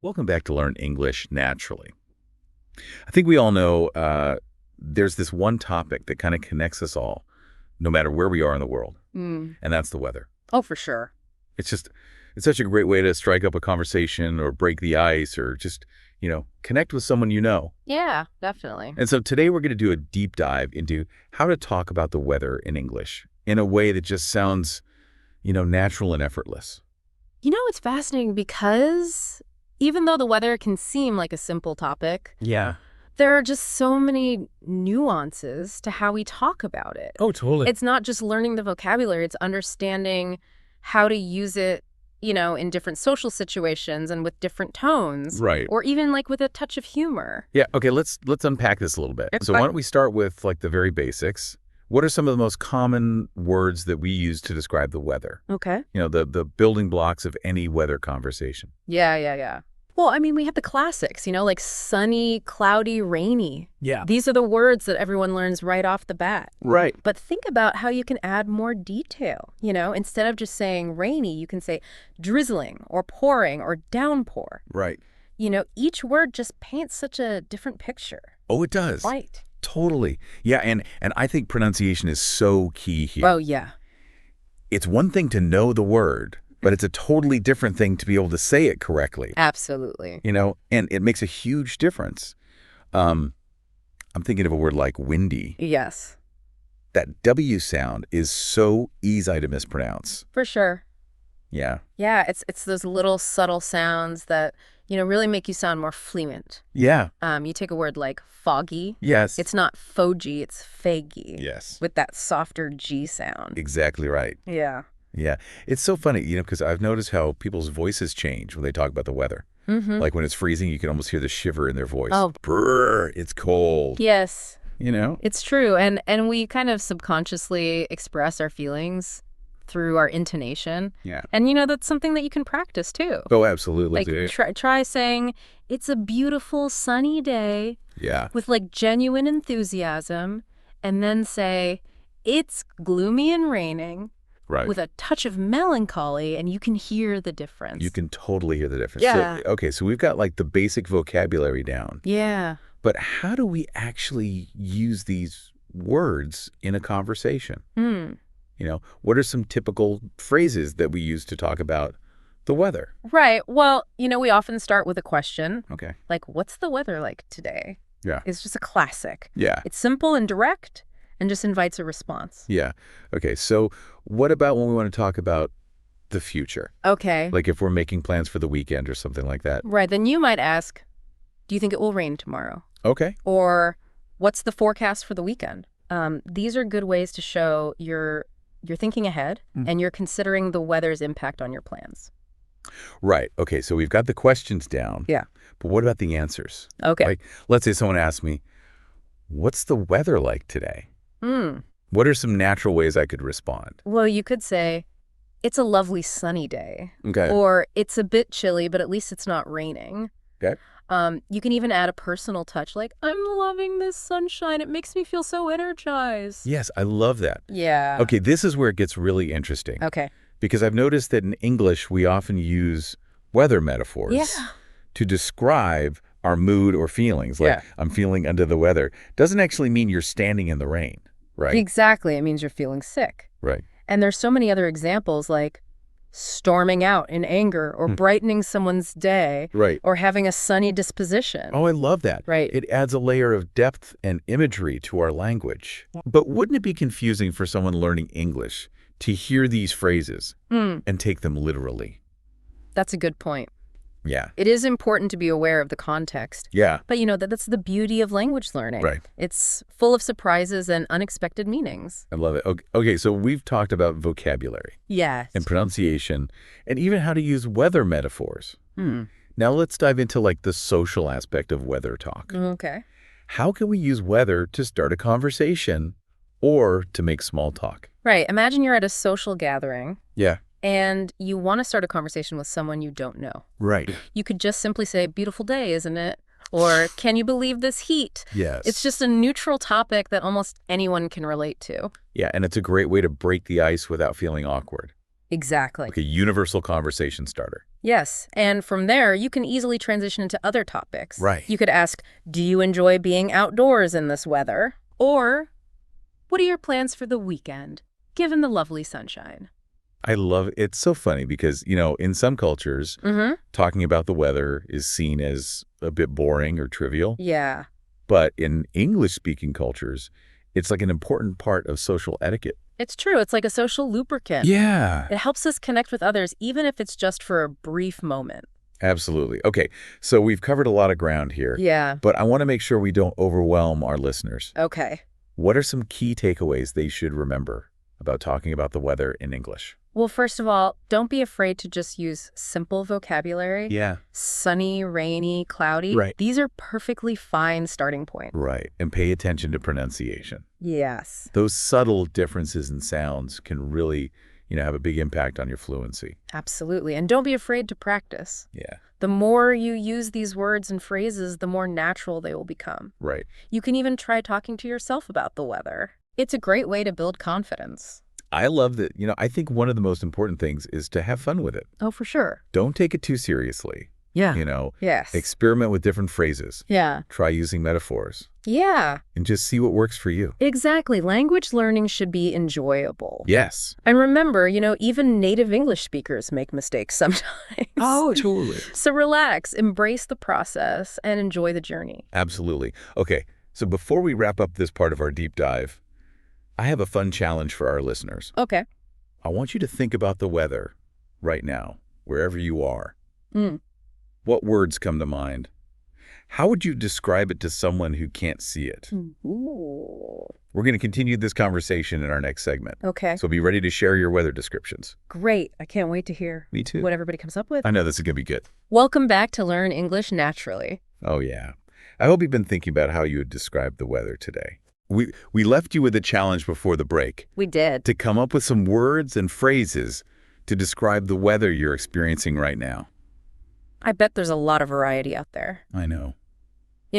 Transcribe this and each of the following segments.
Welcome back to Learn English Naturally. I think we all know there's this one topic that kind of connects us all, no matter where we are in the world, Mm. and that's the weather. Oh, for sure. It's such a great way to strike up a conversation or break the ice or just, connect with someone you know. Yeah, definitely. And so today we're going to do a deep dive into how to talk about the weather in English in a way that just sounds, natural and effortless. It's fascinating because even though the weather can seem like a simple topic, Yeah. there are just so many nuances to how we talk about it. Oh, totally. It's not just learning the vocabulary, it's understanding how to use it, in different social situations and with different tones. Right. Or even like with a touch of humor. Yeah, okay, let's unpack this a little bit. So Okay. why don't we start with like the very basics? What are some of the most common words that we use to describe the weather? Okay. The building blocks of any weather conversation. Yeah. Well, I mean, we have the classics, like sunny, cloudy, rainy. Yeah. These are the words that everyone learns right off the bat. Right. But think about how you can add more detail, Instead of just saying rainy, you can say drizzling or pouring or downpour. Right. Each word just paints such a different picture. Oh, it does. Right. Totally. Yeah, and I think pronunciation is so key here. Oh, yeah. It's one thing to know the word, but it's a totally different thing to be able to say it correctly. Absolutely. And it makes a huge difference. I'm thinking of a word like windy. Yes. That W sound is so easy to mispronounce. For sure. Yeah. Yeah, it's those little subtle sounds that, really make you sound more fluent. Yeah. You take a word like foggy. Yes. It's not foggy, it's faggy. Yes. With that softer G sound. Exactly right. Yeah. Yeah. It's so funny, because I've noticed how people's voices change when they talk about the weather. Mm-hmm. Like when it's freezing, you can almost hear the shiver in their voice. Oh. Brrr, it's cold. Yes. You It's true. And we kind of subconsciously express our feelings through our intonation. Yeah. And, that's something that you can practice, too. Oh, absolutely. Like, try saying, it's a beautiful sunny day Yeah. with, like, genuine enthusiasm, and then say, it's gloomy and raining Right. with a touch of melancholy, and you can hear the difference. You can totally hear the difference. Yeah. So we've got like the basic vocabulary down. Yeah. But how do we actually use these words in a conversation? Hmm. What are some typical phrases that we use to talk about the weather? Right. Well, we often start with a question. Okay. Like, what's the weather like today? Yeah. It's just a classic. Yeah. It's simple and direct and just invites a response. Yeah. Okay. So what about when we want to talk about the future? Okay. Like if we're making plans for the weekend or something like that. Right. Then you might ask, do you think it will rain tomorrow? Okay. Or what's the forecast for the weekend? These are good ways to show you're thinking ahead and you're considering the weather's impact on your plans. Right. Okay. So we've got the questions down. Yeah. But what about the answers? Okay. Like, let's say someone asks me, what's the weather like today? Hmm. What are some natural ways I could respond? Well, you could say, it's a lovely sunny day. Okay. Or it's a bit chilly, but at least it's not raining. Okay. You can even add a personal touch like, I'm loving this sunshine. It makes me feel so energized. Yes, I love that. Yeah. Okay, this is where it gets really interesting. Okay. Because I've noticed that in English, we often use weather metaphors Yeah. to describe our mood or feelings. Like, Yeah. I'm feeling under the weather. Doesn't actually mean you're standing in the rain, right? Exactly. It means you're feeling sick. Right. And there's so many other examples like storming out in anger or brightening someone's day Right. or having a sunny disposition. Oh, I love that. Right. It adds a layer of depth and imagery to our language. But wouldn't it be confusing for someone learning English to hear these phrases and take them literally? That's a good point. Yeah. It is important to be aware of the context. Yeah. But that's the beauty of language learning. Right. It's full of surprises and unexpected meanings. I love it. Okay, so we've talked about vocabulary Yes. and pronunciation and even how to use weather metaphors. Now let's dive into like the social aspect of weather talk. Okay. How can we use weather to start a conversation or to make small talk? Right. Imagine you're at a social gathering Yeah. and you want to start a conversation with someone you don't know. Right. You could just simply say, beautiful day, isn't it? Or can you believe this heat? Yes. It's just a neutral topic that almost anyone can relate to. Yeah, and it's a great way to break the ice without feeling awkward. Exactly. Like a universal conversation starter. Yes, and from there, you can easily transition into other topics. Right. You could ask, do you enjoy being outdoors in this weather? Or, what are your plans for the weekend, given the lovely sunshine? I love it. It's so funny because, in some cultures, talking about the weather is seen as a bit boring or trivial. Yeah. But in English-speaking cultures, it's like an important part of social etiquette. It's true. It's like a social lubricant. Yeah. It helps us connect with others, even if it's just for a brief moment. Absolutely. Okay, so we've covered a lot of ground here. Yeah. But I want to make sure we don't overwhelm our listeners. Okay. What are some key takeaways they should remember about talking about the weather in English? Well, first of all, don't be afraid to just use simple vocabulary. Yeah. Sunny, rainy, cloudy. Right. These are perfectly fine starting points. Right, and pay attention to pronunciation. Yes. Those subtle differences in sounds can really, have a big impact on your fluency. Absolutely. And don't be afraid to practice. Yeah. The more you use these words and phrases, the more natural they will become. Right. You can even try talking to yourself about the weather. It's a great way to build confidence. I love that, I think one of the most important things is to have fun with it. Oh, for sure. Don't take it too seriously. Yeah. Yes. Experiment with different phrases. Yeah. Try using metaphors. Yeah. And just see what works for you. Exactly. Language learning should be enjoyable. Yes. And remember, even native English speakers make mistakes sometimes. Oh, totally. So relax, embrace the process, and enjoy the journey. Absolutely. Okay, so before we wrap up this part of our deep dive, I have a fun challenge for our listeners. Okay. I want you to think about the weather right now, wherever you are. Mm. What words come to mind? How would you describe it to someone who can't see it? Ooh. We're going to continue this conversation in our next segment. Okay. So be ready to share your weather descriptions. Great. I can't wait to hear Me too. what everybody comes up with. I know this is going to be good. Welcome back to Learn English Naturally. Oh, yeah. I hope you've been thinking about how you would describe the weather today. We left you with a challenge before the break We did. to come up with some words and phrases to describe the weather you're experiencing right now. I bet there's a lot of variety out there. I know.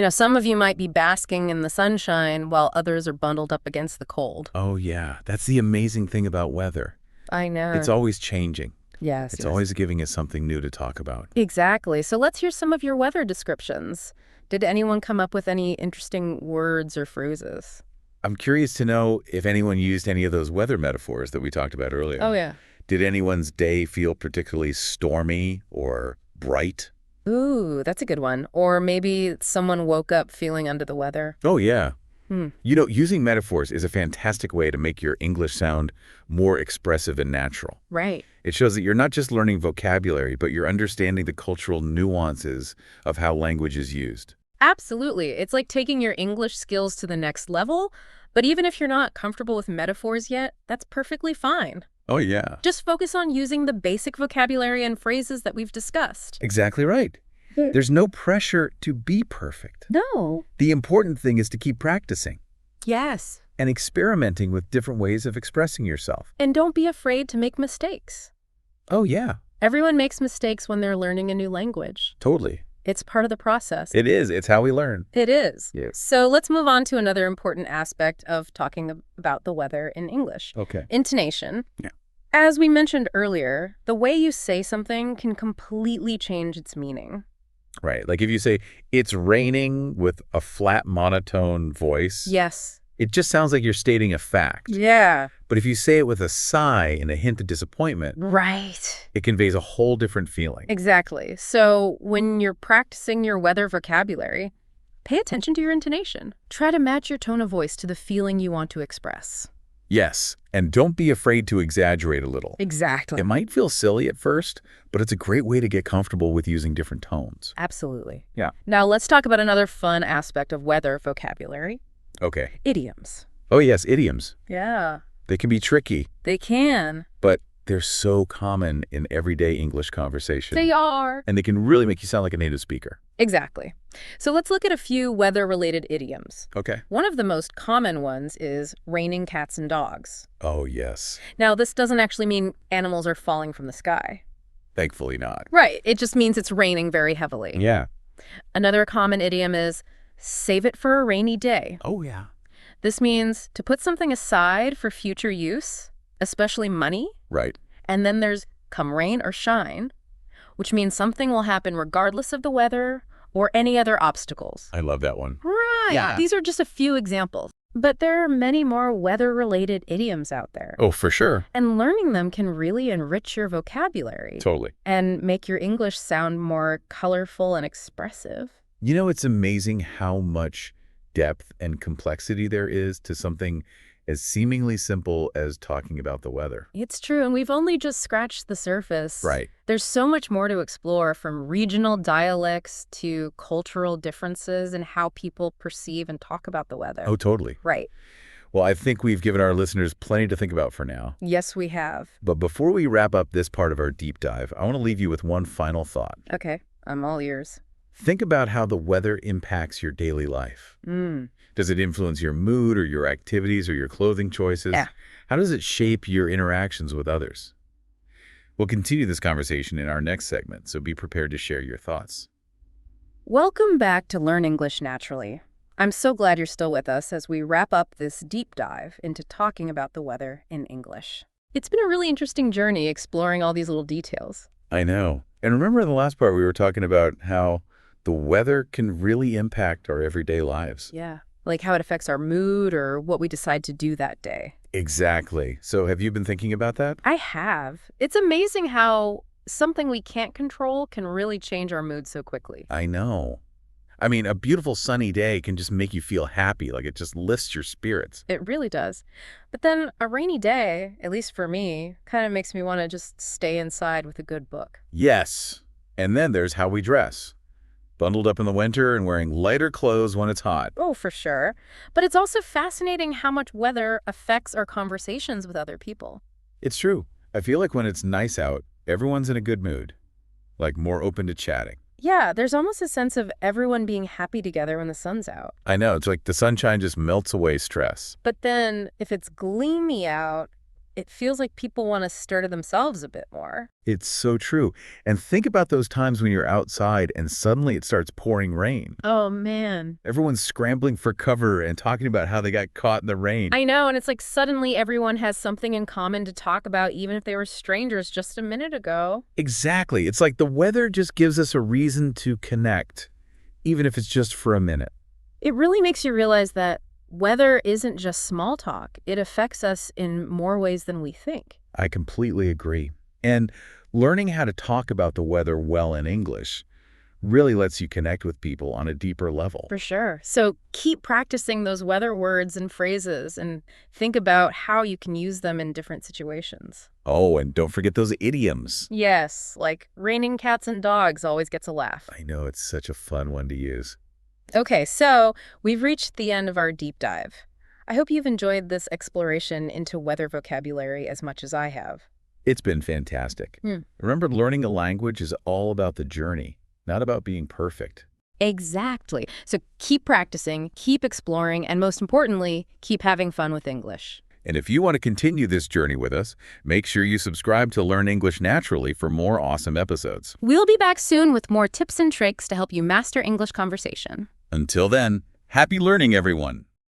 Some of you might be basking in the sunshine while others are bundled up against the cold. Oh, yeah. That's the amazing thing about weather. I know. It's always changing. Yes. It's always giving us something new to talk about. Exactly. So let's hear some of your weather descriptions. Did anyone come up with any interesting words or phrases? I'm curious to know if anyone used any of those weather metaphors that we talked about earlier. Oh, yeah. Did anyone's day feel particularly stormy or bright? Ooh, that's a good one. Or maybe someone woke up feeling under the weather. Oh, yeah. Using metaphors is a fantastic way to make your English sound more expressive and natural. Right. It shows that you're not just learning vocabulary, but you're understanding the cultural nuances of how language is used. Absolutely. It's like taking your English skills to the next level. But even if you're not comfortable with metaphors yet, that's perfectly fine. Oh, yeah. Just focus on using the basic vocabulary and phrases that we've discussed. Exactly right. There's no pressure to be perfect. No. The important thing is to keep practicing Yes. and experimenting with different ways of expressing yourself. And don't be afraid to make mistakes. Oh, yeah. Everyone makes mistakes when they're learning a new language. Totally. It's part of the process. It is. It's how we learn. It is. Yeah. So let's move on to another important aspect of talking about the weather in English. Okay. Intonation. Yeah. As we mentioned earlier, the way you say something can completely change its meaning. Right. Like if you say, it's raining with a flat monotone voice, Yes. it just sounds like you're stating a fact. Yeah. But if you say it with a sigh and a hint of disappointment, Right. it conveys a whole different feeling. Exactly. So when you're practicing your weather vocabulary, pay attention to your intonation. Try to match your tone of voice to the feeling you want to express. Yes. And don't be afraid to exaggerate a little. Exactly. It might feel silly at first, but it's a great way to get comfortable with using different tones. Absolutely. Yeah. Now let's talk about another fun aspect of weather vocabulary. Okay. Idioms. Oh, yes, idioms. Yeah. They can be tricky, They can. but they're so common in everyday English conversation. They are. And they can really make you sound like a native speaker. Exactly. So let's look at a few weather-related idioms. Okay. One of the most common ones is raining cats and dogs. Oh, yes. Now, this doesn't actually mean animals are falling from the sky. Thankfully not. Right. It just means it's raining very heavily. Yeah. Another common idiom is save it for a rainy day. Oh, yeah. This means to put something aside for future use, especially money. Right. And then there's come rain or shine, which means something will happen regardless of the weather or any other obstacles. I love that one. Right. Yeah. These are just a few examples. But there are many more weather-related idioms out there. Oh, for sure. And learning them can really enrich your vocabulary. Totally. And make your English sound more colorful and expressive. You know, it's amazing how much depth and complexity there is to something as seemingly simple as talking about the weather. It's true, and we've only just scratched the surface. Right. There's so much more to explore, from regional dialects to cultural differences in how people perceive and talk about the weather. Oh, totally. Right. Well, I think we've given our listeners plenty to think about for now. Yes, we have. But before we wrap up this part of our deep dive, I want to leave you with one final thought. Okay, I'm all ears. Think about how the weather impacts your daily life. Does it influence your mood or your activities or your clothing choices? Yeah. How does it shape your interactions with others? We'll continue this conversation in our next segment, so be prepared to share your thoughts. Welcome back to Learn English Naturally. I'm so glad you're still with us as we wrap up this deep dive into talking about the weather in English. It's been a really interesting journey exploring all these little details. I know. And remember in the last part we were talking about how the weather can really impact our everyday lives. Yeah. Like how it affects our mood or what we decide to do that day. Exactly. So have you been thinking about that? I have. It's amazing how something we can't control can really change our mood so quickly. I know. I mean, a beautiful sunny day can just make you feel happy, like it just lifts your spirits. It really does. But then a rainy day, at least for me, kind of makes me want to just stay inside with a good book. Yes. And then there's how we dress. Bundled up in the winter and wearing lighter clothes when it's hot. Oh, for sure. But it's also fascinating how much weather affects our conversations with other people. It's true. I feel like when it's nice out, everyone's in a good mood, like more open to chatting. Yeah, there's almost a sense of everyone being happy together when the sun's out. I know, it's like the sunshine just melts away stress. But then if it's gloomy out, it feels like people want to stir to themselves a bit more. It's so true. And think about those times when you're outside and suddenly it starts pouring rain. Oh, man. Everyone's scrambling for cover and talking about how they got caught in the rain. I know, and it's like suddenly everyone has something in common to talk about, even if they were strangers just a minute ago. Exactly. It's like the weather just gives us a reason to connect, even if it's just for a minute. It really makes you realize that weather isn't just small talk. It affects us in more ways than we think. I completely agree. And learning how to talk about the weather well in English really lets you connect with people on a deeper level. For sure. So keep practicing those weather words and phrases and think about how you can use them in different situations. Oh, and don't forget those idioms. Yes, like raining cats and dogs always gets a laugh. I know, it's such a fun one to use. Okay, so we've reached the end of our deep dive. I hope you've enjoyed this exploration into weather vocabulary as much as I have. It's been fantastic. Remember, learning a language is all about the journey, not about being perfect. Exactly. So keep practicing, keep exploring, and most importantly, keep having fun with English. And if you want to continue this journey with us, make sure you subscribe to Learn English Naturally for more awesome episodes. We'll be back soon with more tips and tricks to help you master English conversation. Until then, happy learning, everyone.